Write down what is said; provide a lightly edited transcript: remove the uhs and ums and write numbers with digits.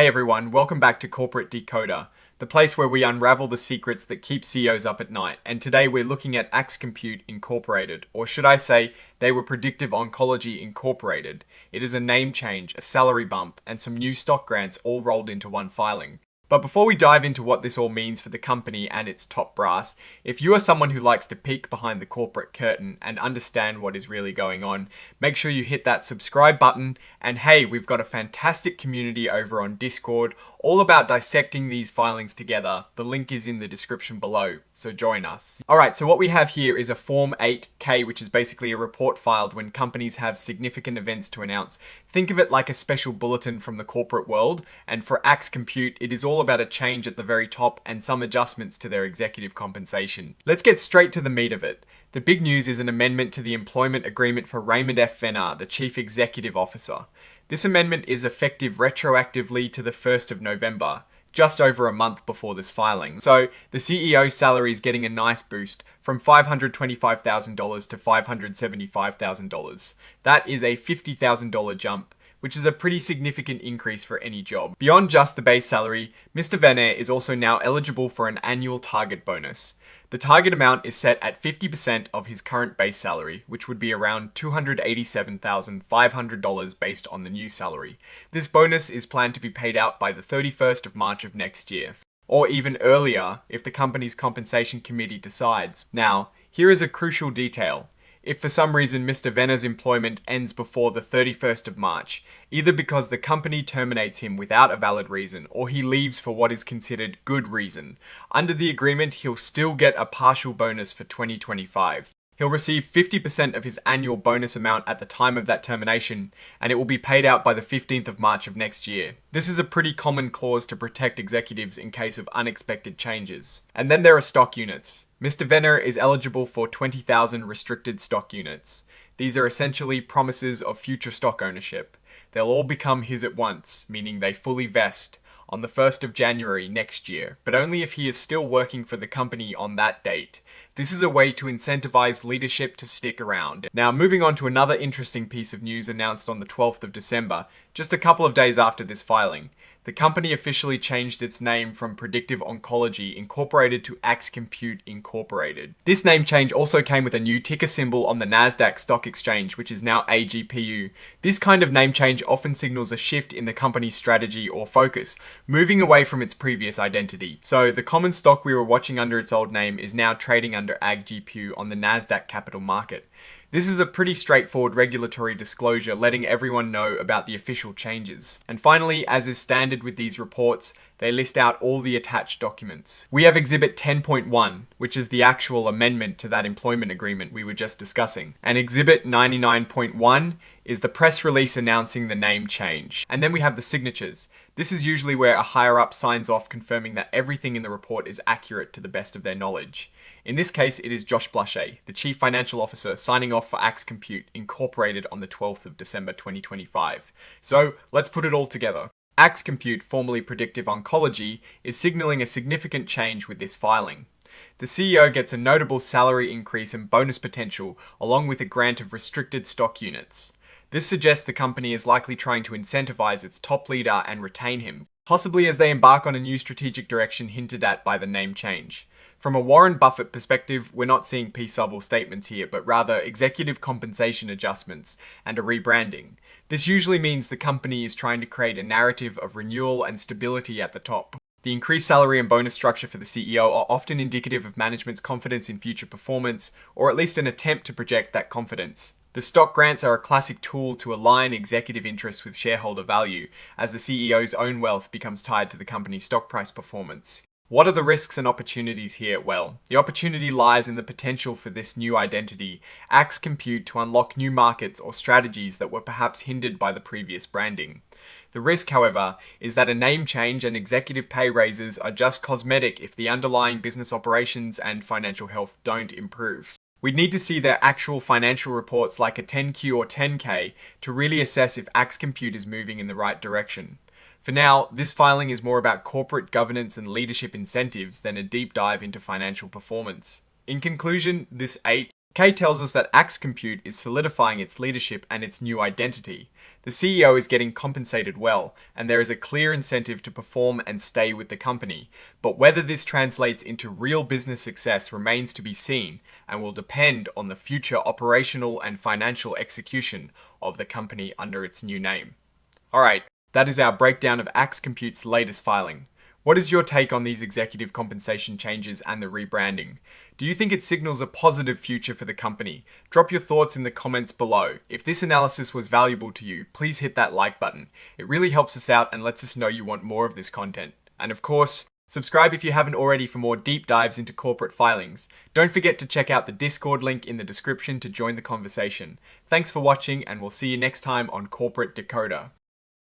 Hey everyone, welcome back to Corporate Decoder, the place where we unravel the secrets that keep CEOs up at night. And today we're looking at Axe Compute Incorporated, or should I say, they were Predictive Oncology Incorporated. It is a name change, a salary bump, and some new stock grants all rolled into one filing. But before we dive into what this all means for the company and its top brass, if you are someone who likes to peek behind the corporate curtain and understand what is really going on, make sure you hit that subscribe button. And hey, we've got a fantastic community over on Discord, all about dissecting these filings together. The link is in the description below, so join us. Alright, so what we have here is a Form 8K, which is basically a report filed when companies have significant events to announce. Think of it like a special bulletin from the corporate world, and for Axe Compute, it is all about a change at the very top and some adjustments to their executive compensation. Let's get straight to the meat of it. The big news is an amendment to the employment agreement for Raymond F. Venner, the Chief Executive Officer. This amendment is effective retroactively to the 1st of November, just over a month before this filing. So the CEO's salary is getting a nice boost from $525,000 to $575,000. That is a $50,000 jump, which is a pretty significant increase for any job. Beyond just the base salary, Mr. Venner is also now eligible for an annual target bonus. The target amount is set at 50% of his current base salary, which would be around $287,500 based on the new salary. This bonus is planned to be paid out by the 31st of March of next year, or even earlier if the company's compensation committee decides. Now, here is a crucial detail. If for some reason Mr. Venner's employment ends before the 31st of March, either because the company terminates him without a valid reason or he leaves for what is considered good reason, under the agreement he'll still get a partial bonus for 2025. He'll receive 50% of his annual bonus amount at the time of that termination, and it will be paid out by the 15th of March of next year. This is a pretty common clause to protect executives in case of unexpected changes. And then there are stock units. Mr. Venner is eligible for 20,000 restricted stock units. These are essentially promises of future stock ownership. They'll all become his at once, meaning they fully vest on the 1st of January next year, but only if he is still working for the company on that date. This is a way to incentivize leadership to stick around. Now, moving on to another interesting piece of news announced on the 12th of December, just a couple of days after this filing. The company officially changed its name from Predictive Oncology Incorporated to Axe Compute Incorporated. This name change also came with a new ticker symbol on the Nasdaq stock exchange, which is now AGPU. This kind of name change often signals a shift in the company's strategy or focus, moving away from its previous identity. So the common stock we were watching under its old name is now trading under AGPU on the Nasdaq capital market. This is a pretty straightforward regulatory disclosure letting everyone know about the official changes. And finally, as is standard with these reports, they list out all the attached documents. We have Exhibit 10.1, which is the actual amendment to that employment agreement we were just discussing. And Exhibit 99.1 is the press release announcing the name change. And then we have the signatures. This is usually where a higher up signs off confirming that everything in the report is accurate to the best of their knowledge. In this case, it is Josh Blushay, the Chief Financial Officer, signing off for Axe Compute Incorporated on the 12th of December 2025. So let's put it all together. Axe Compute, formerly Predictive Oncology, is signaling a significant change with this filing. The CEO gets a notable salary increase and bonus potential, along with a grant of restricted stock units. This suggests the company is likely trying to incentivize its top leader and retain him, possibly as they embark on a new strategic direction hinted at by the name change. From a Warren Buffett perspective, we're not seeing peaceable statements here, but rather executive compensation adjustments and a rebranding. This usually means the company is trying to create a narrative of renewal and stability at the top. The increased salary and bonus structure for the CEO are often indicative of management's confidence in future performance, or at least an attempt to project that confidence. The stock grants are a classic tool to align executive interests with shareholder value, as the CEO's own wealth becomes tied to the company's stock price performance. What are the risks and opportunities here? Well, the opportunity lies in the potential for this new identity, Axe Compute, to unlock new markets or strategies that were perhaps hindered by the previous branding. The risk, however, is that a name change and executive pay raises are just cosmetic if the underlying business operations and financial health don't improve. We'd need to see their actual financial reports like a 10Q or 10K to really assess if Axe Compute is moving in the right direction. For now, this filing is more about corporate governance and leadership incentives than a deep dive into financial performance. In conclusion, this Kay tells us that Axe Compute is solidifying its leadership and its new identity. The CEO is getting compensated well, and there is a clear incentive to perform and stay with the company. But whether this translates into real business success remains to be seen, and will depend on the future operational and financial execution of the company under its new name. Alright, that is our breakdown of Axe Compute's latest filing. What is your take on these executive compensation changes and the rebranding? Do you think it signals a positive future for the company? Drop your thoughts in the comments below. If this analysis was valuable to you, please hit that like button. It really helps us out and lets us know you want more of this content. And of course, subscribe if you haven't already for more deep dives into corporate filings. Don't forget to check out the Discord link in the description to join the conversation. Thanks for watching, and we'll see you next time on Corporate Decoder.